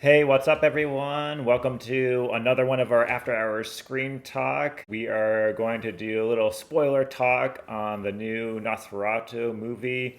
Hey, what's up, everyone? Welcome to another one of our After Hours Screen Talk. We are going to do a little spoiler talk on the new Nosferatu movie.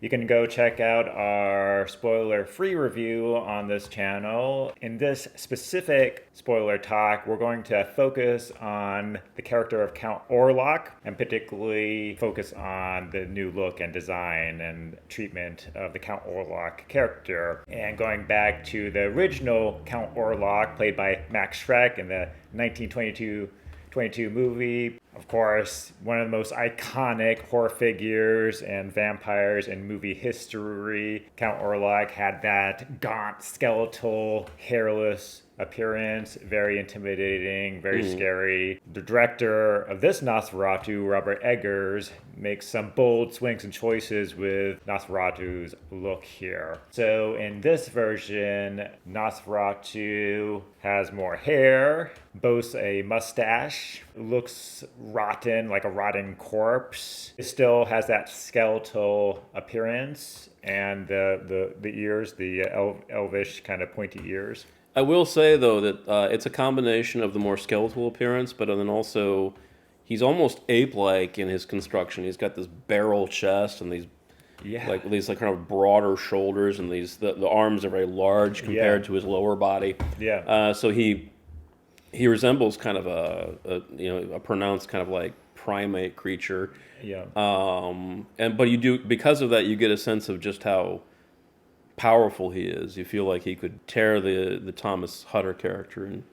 You can go check out our spoiler-free review on this channel. In this specific spoiler talk, we're going to focus on the character of Count Orlok, and particularly focus on the new look and design and treatment of the Count Orlok character. And going back to the original Count Orlok, played by Max Schreck in the 1922 movie. Of course, one of the most iconic horror figures and vampires in movie history. Count Orlok had that gaunt, skeletal, hairless appearance, very intimidating, very scary. The director of this Nosferatu, Robert Eggers, makes some bold swings and choices with Nosferatu's look here. So in this version, Nosferatu has more hair, boasts a mustache, looks rotten, like a rotting corpse. It still has that skeletal appearance, and the ears, the elvish kind of pointy ears. I will say, though, that it's a combination of the more skeletal appearance, but then also he's almost ape-like in his construction. He's got this barrel chest and these kind of broader shoulders, and the arms are very large compared to his lower body. So he resembles kind of a pronounced kind of like primate creature. But you do, because of that, you get a sense of just how powerful he is. You feel like he could tear the Thomas Hutter character in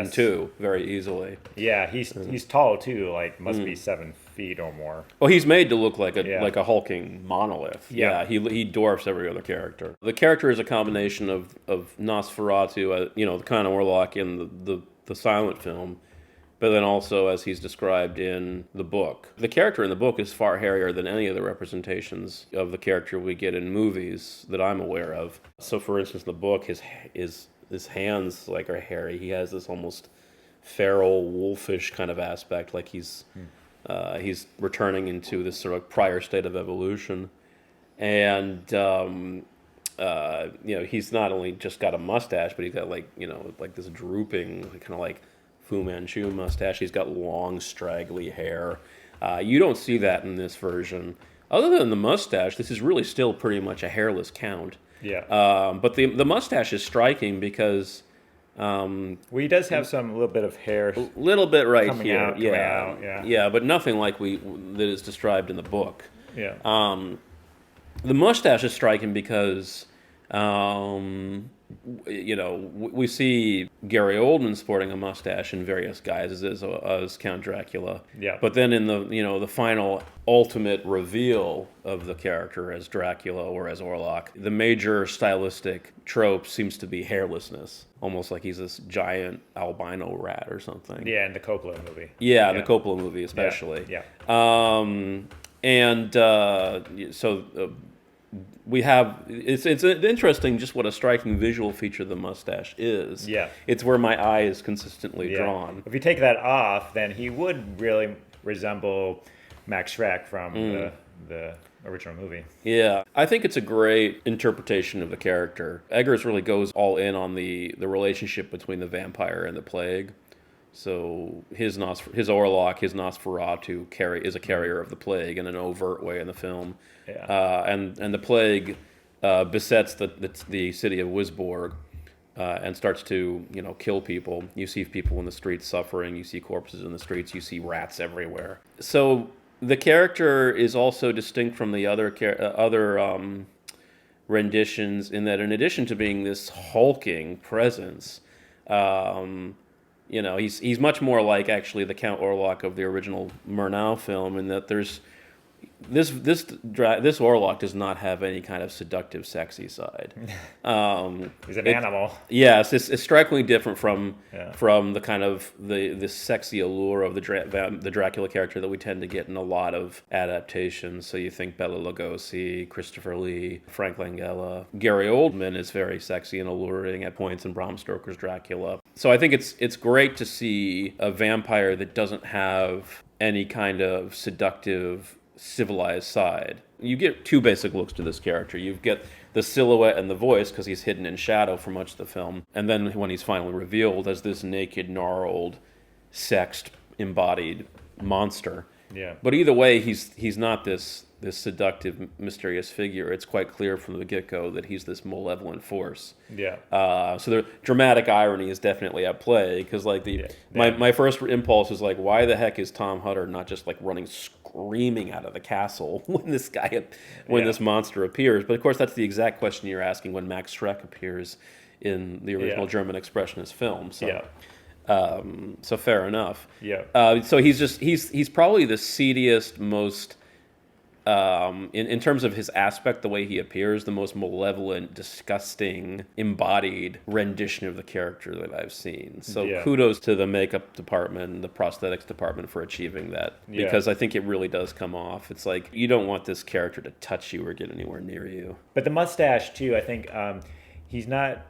two very easily. Yeah, he's tall too, like must be 7 feet or more. Well, he's made to look like a hulking monolith. He dwarfs every other character. The character is a combination of Nosferatu, the Count Orlok in the silent film, but then also as he's described in the book. The character in the book is far hairier than any of the representations of the character we get in movies that I'm aware of. So, for instance, in the book, his hands are hairy. He has this almost feral, wolfish kind of aspect, like he's returning into this sort of prior state of evolution. And he's not only just got a mustache, but he's got like this drooping kind of like Fu Manchu mustache. He's got long, straggly hair. You don't see that in this version. Other than the mustache, this is really still pretty much a hairless Count. But the mustache is striking because he does have a little bit of hair. A little bit right coming here. out, But nothing like that is described in the book. Yeah. The mustache is striking because we see Gary Oldman sporting a mustache in various guises as Count Dracula. But then in the final ultimate reveal of the character as Dracula or as Orlok, the major stylistic trope seems to be hairlessness, almost like he's this giant albino rat or something. Yeah, in the Coppola movie. The Coppola movie especially. We have it's interesting just what a striking visual feature the mustache is. It's where my eye is consistently drawn. If you take that off, then he would really resemble Max Schreck from the original movie. I think it's a great interpretation of the character. Eggers really goes all in on the relationship between the vampire and the plague. So his Orlok, his Nosferatu is a carrier of the plague in an overt way in the film. And the plague besets the city of Wisborg and starts to kill people. You see people in the streets suffering. You see corpses in the streets. You see rats everywhere. So the character is also distinct from the other renditions in that, in addition to being this hulking presence, he's much more like actually the Count Orlok of the original Murnau film, in that there's this Orlok does not have any kind of seductive, sexy side. He's an animal. Yes, it's strikingly different from the kind of the sexy allure of the Dracula character that we tend to get in a lot of adaptations. So you think Bela Lugosi, Christopher Lee, Frank Langella. Gary Oldman is very sexy and alluring at points in Bram Stoker's Dracula. So I think it's great to see a vampire that doesn't have any kind of seductive, civilized side. you get two basic looks to this character. You get the silhouette and the voice, because he's hidden in shadow for much of the film. And then when he's finally revealed as this naked, gnarled, sexed, embodied monster. Yeah. But either way, he's not this seductive, mysterious figure. It's quite clear from the get-go that he's this malevolent force. Yeah. So the dramatic irony is definitely at play, because like my first impulse is like, why the heck is Tom Hutter not just like running screaming out of the castle when this monster appears? But of course, that's the exact question you're asking when Max Schreck appears in the original German Expressionist film. So. Yeah. So fair enough. Yeah. So he's probably the seediest, most in terms of his aspect, the way he appears, the most malevolent, disgusting, embodied rendition of the character that I've seen. So kudos to the makeup department, the prosthetics department for achieving that, because I think it really does come off. It's like you don't want this character to touch you or get anywhere near you. But the mustache too, I think he's not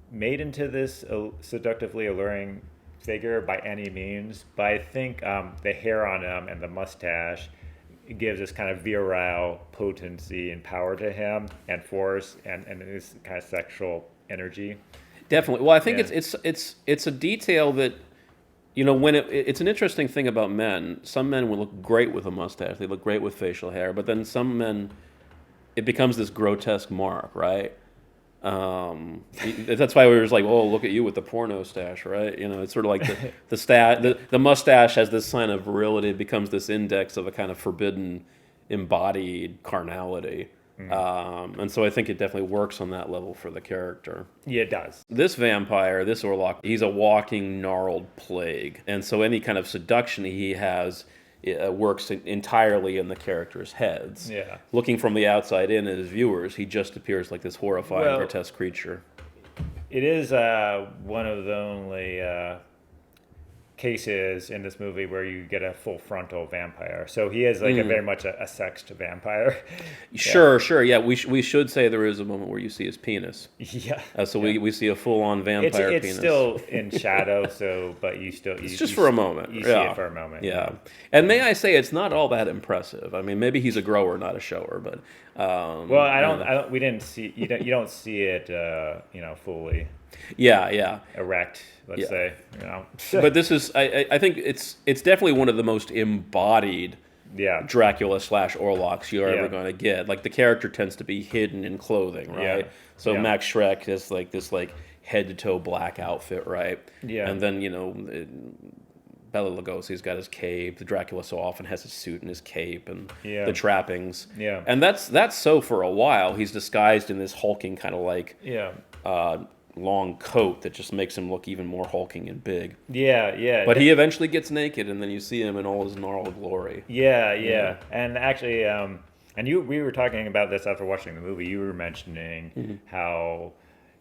made into this seductively alluring figure by any means, but I think the hair on him and the mustache gives this kind of virile potency and power to him, and force, and this kind of sexual energy. Definitely. Well, I think it's a detail that, you know, when it's an interesting thing about men. Some men will look great with a mustache. They look great with facial hair, but then some men, it becomes this grotesque mark, right? That's why we were like, oh, look at you with the porno stash, right? You know, it's sort of like the mustache has this sign of virility. It becomes this index of a kind of forbidden, embodied carnality. And so I think it definitely works on that level for the character. Yeah, it does. This vampire, this Orlok, he's a walking gnarled plague. And so any kind of seduction he has works entirely in the character's heads. Yeah. Looking from the outside in as viewers, he just appears like this horrifying, grotesque creature. It is one of the only cases in this movie where you get a full frontal vampire. So he is like a very much a sexed vampire. Sure. Yeah, we should say there is a moment where you see his penis. Yeah. We see a full-on vampire penis. It's still in shadow, but you still... It's just for a moment. You see it for a moment. Yeah. And may I say, it's not all that impressive. I mean, maybe he's a grower, not a shower, but... we didn't see... You don't see it, fully... Yeah. Erect, let's say. You know. But this is, I think it's definitely one of the most embodied Dracula / Orloks you're ever going to get. Like the character tends to be hidden in clothing, right? Yeah. So Max Schreck has like this head to toe black outfit, right? Yeah. And then Bela Lugosi's got his cape. The Dracula so often has his suit and his cape and the trappings. Yeah. And that's so for a while. He's disguised in this hulking kind of like long coat that just makes him look even more hulking and big. Yeah. But he eventually gets naked, and then you see him in all his gnarled glory. Yeah. And actually, we were talking about this after watching the movie. You were mentioning how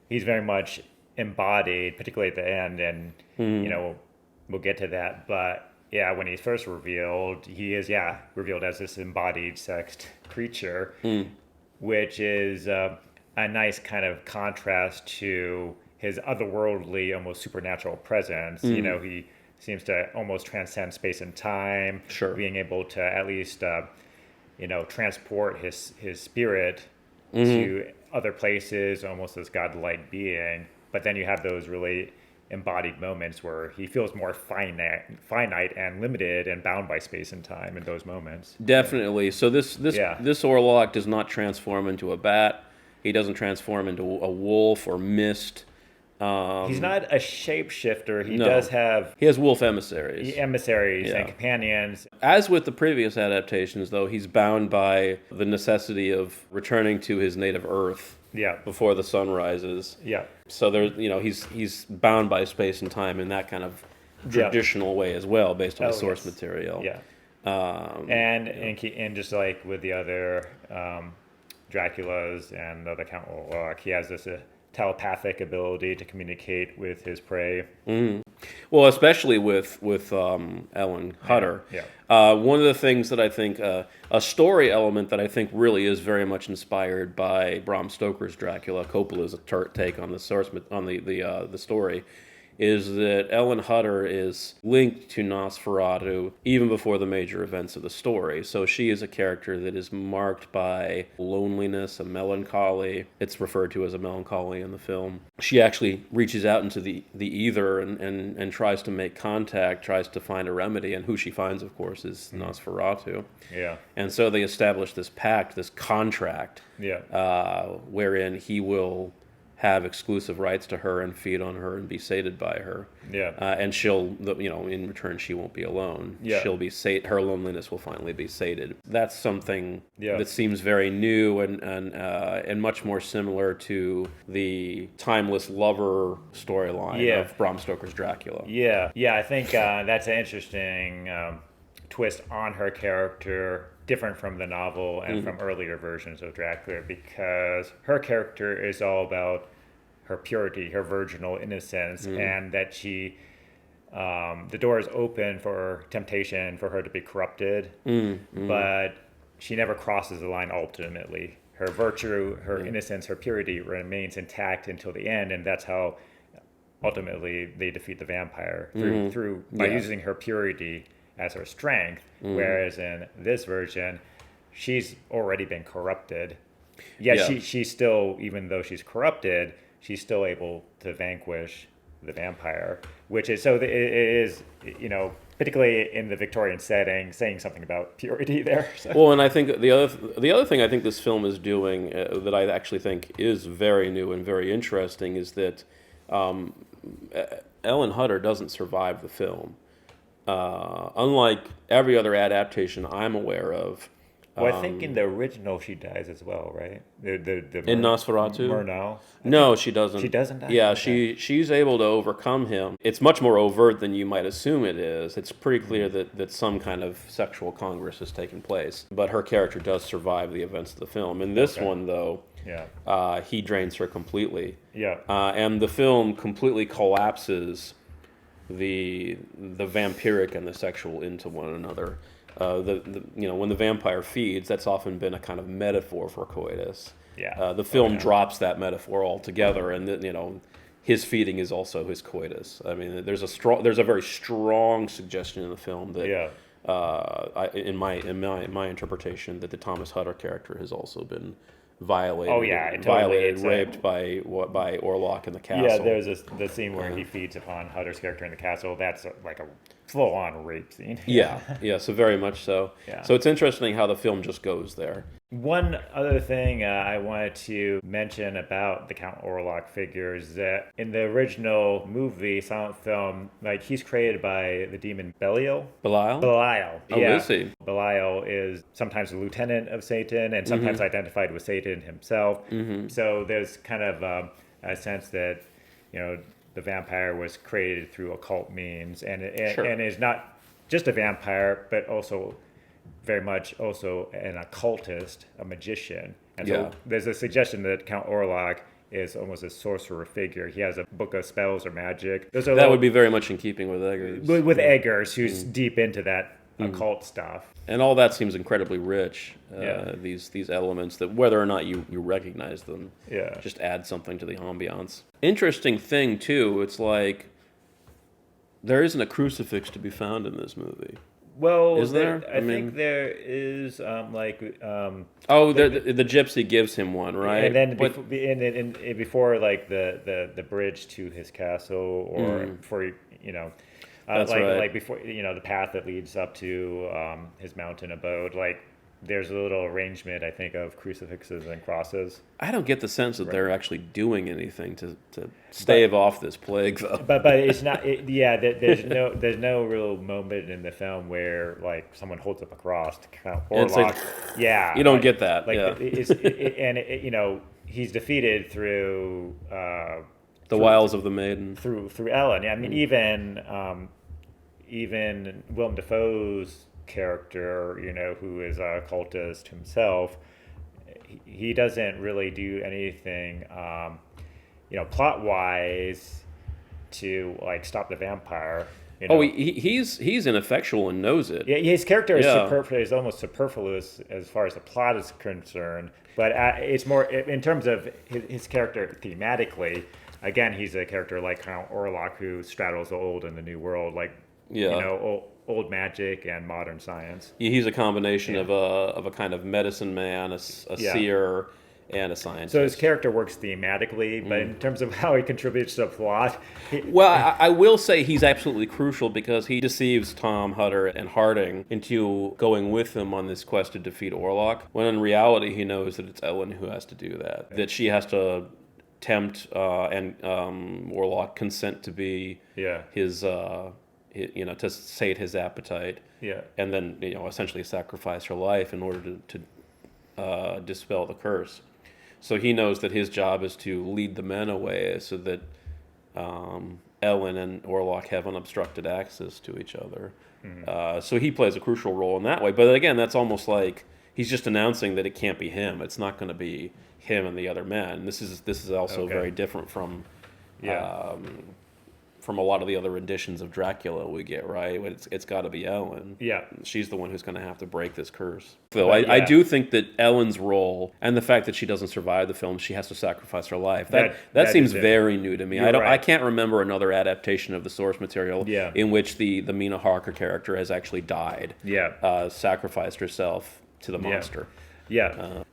he's very much embodied, particularly at the end, and we'll get to that. But when he's first revealed, he is revealed as this embodied sexed creature, which is a nice kind of contrast to his otherworldly, almost supernatural presence. You know, he seems to almost transcend space and time, being able to at least, transport his spirit to other places, almost as godlike being. But then you have those really embodied moments where he feels more finite and limited and bound by space and time in those moments. Definitely. So this Orlok does not transform into a bat. He doesn't transform into a wolf or mist. He's not a shapeshifter. He does have... He has wolf emissaries. And companions. As with the previous adaptations, though, he's bound by the necessity of returning to his native Earth before the sun rises. Yeah. So he's bound by space and time in that kind of traditional way as well, based on the source material. Yeah. And just like with the other... Draculas and the other Count Orlok, he has this telepathic ability to communicate with his prey. Well, especially with Ellen Hutter. One of the things that I think, a story element that I think really is very much inspired by Bram Stoker's Dracula, Coppola's take on the source on the story, is that Ellen Hutter is linked to Nosferatu even before the major events of the story. So she is a character that is marked by loneliness, a melancholy. It's referred to as a melancholy in the film. She actually reaches out into the ether and tries to make contact, tries to find a remedy, and who she finds, of course, is Nosferatu. Yeah. And so they establish this pact, this contract, wherein he will have exclusive rights to her and feed on her and be sated by her. Yeah. And she'll, in return, she won't be alone. Yeah. She'll be her loneliness will finally be sated. That's something Yeah. that seems very new and much more similar to the timeless lover storyline of Bram Stoker's Dracula. Yeah. Yeah, I think that's an interesting twist on her character, different from the novel and from earlier versions of Dracula, because her character is all about her purity, her virginal innocence, and that she, the door is open for temptation for her to be corrupted, but she never crosses the line ultimately. Her virtue, her innocence, her purity remains intact until the end, and that's how ultimately they defeat the vampire, through by using her purity as her strength, whereas in this version, she's already been corrupted. She's still, even though she's corrupted, she's still able to vanquish the vampire, which is, so it is, particularly in the Victorian setting, saying something about purity there. So. Well, and I think the other thing I think this film is doing that I actually think is very new and very interesting is that Ellen Hutter doesn't survive the film. Unlike every other adaptation I'm aware of. Well, I think in the original she dies as well, right? In Nosferatu? Murnau? No, she doesn't. She doesn't die? Yeah, she's able to overcome him. It's much more overt than you might assume it is. It's pretty clear that some kind of sexual congress has taken place. But her character does survive the events of the film. In this one, though, he drains her completely. Yeah. And the film completely collapses the vampiric and the sexual into one another. When the vampire feeds, that's often been a kind of metaphor for coitus. Yeah. The film drops that metaphor altogether, and his feeding is also his coitus. I mean, there's a very strong suggestion in the film that, in my interpretation, that the Thomas Hutter character has also been violated, raped by Orlok in the castle. Yeah, there's the scene where he feeds upon Hutter's character in the castle. That's like a full-on rape scene. So very much so. Yeah. So it's interesting how the film just goes there. One other thing I wanted to mention about the Count Orlok figure is that in the original movie, silent film, he's created by the demon Belial. Belial? Belial. Oh, is he? Belial is sometimes the lieutenant of Satan and sometimes identified with Satan himself. So there's kind of a sense that, the vampire was created through occult means and is not just a vampire, but also very much also an occultist, a magician. And so there's a suggestion that Count Orlok is almost a sorcerer figure. He has a book of spells or magic. That would be very much in keeping with Eggers. With Eggers, who's deep into that occult stuff. And all that seems incredibly rich, these elements, that whether or not you recognize them, just add something to the ambiance. Interesting thing, too, it's like there isn't a crucifix to be found in this movie. Well, is there? I think there is the gypsy gives him one, right? And then before like the bridge to his castle, or before that's right. Like before the path that leads up to his mountain abode, there's a little arrangement, I think, of crucifixes and crosses. I don't get the sense that they're actually doing anything to stave off this plague, though. But it's not. There's no real moment in the film where someone holds up a cross to Count Orlok. You don't get that. He's defeated through the wiles of the maiden through Ellen. I mean, even Willem Dafoe's character, who is a occultist himself, he doesn't really do anything, plot-wise to stop the vampire. You know? Oh, he's ineffectual and knows it. Yeah, his character is almost superfluous as far as the plot is concerned. But it's more in terms of his character thematically. Again, he's a character like Count Orlok who straddles the old and the new world, like old magic and modern science. He's a combination of a kind of medicine man, a seer, and a scientist. So his character works thematically, but in terms of how he contributes to the plot... I will say he's absolutely crucial because he deceives Tom, Hutter, and Harding into going with him on this quest to defeat Orlok, when in reality he knows that it's Ellen who has to do that. That she has to tempt and Orlok consent to be his... to sate his appetite, and then essentially sacrifice her life in order to dispel the curse. So he knows that his job is to lead the men away, so that Ellen and Orlok have unobstructed access to each other. Mm-hmm. So he plays a crucial role in that way. But again, that's almost like he's just announcing that it can't be him. It's not going to be him and the other men. This is also very different from. From a lot of the other renditions of Dracula we get, right? It's got to be Ellen. Yeah. She's the one who's going to have to break this curse. So I do think that Ellen's role, and the fact that she doesn't survive the film, she has to sacrifice her life. That seems very new to me. I can't remember another adaptation of the source material in which the Mina Harker character has actually died. Sacrificed herself to the monster.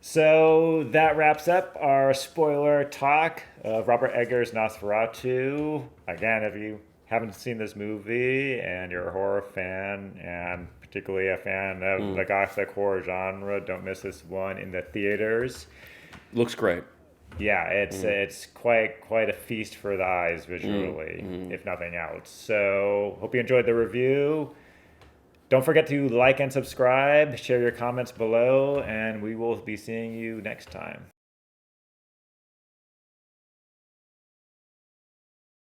So that wraps up our spoiler talk of Robert Eggers' Nosferatu. Again, if you haven't seen this movie and you're a horror fan, and particularly a fan of the gothic horror genre, don't miss this one in the theaters. Looks great. Yeah, it's quite a feast for the eyes visually, if nothing else. So hope you enjoyed the review. Don't forget to like and subscribe, share your comments below, and we will be seeing you next time.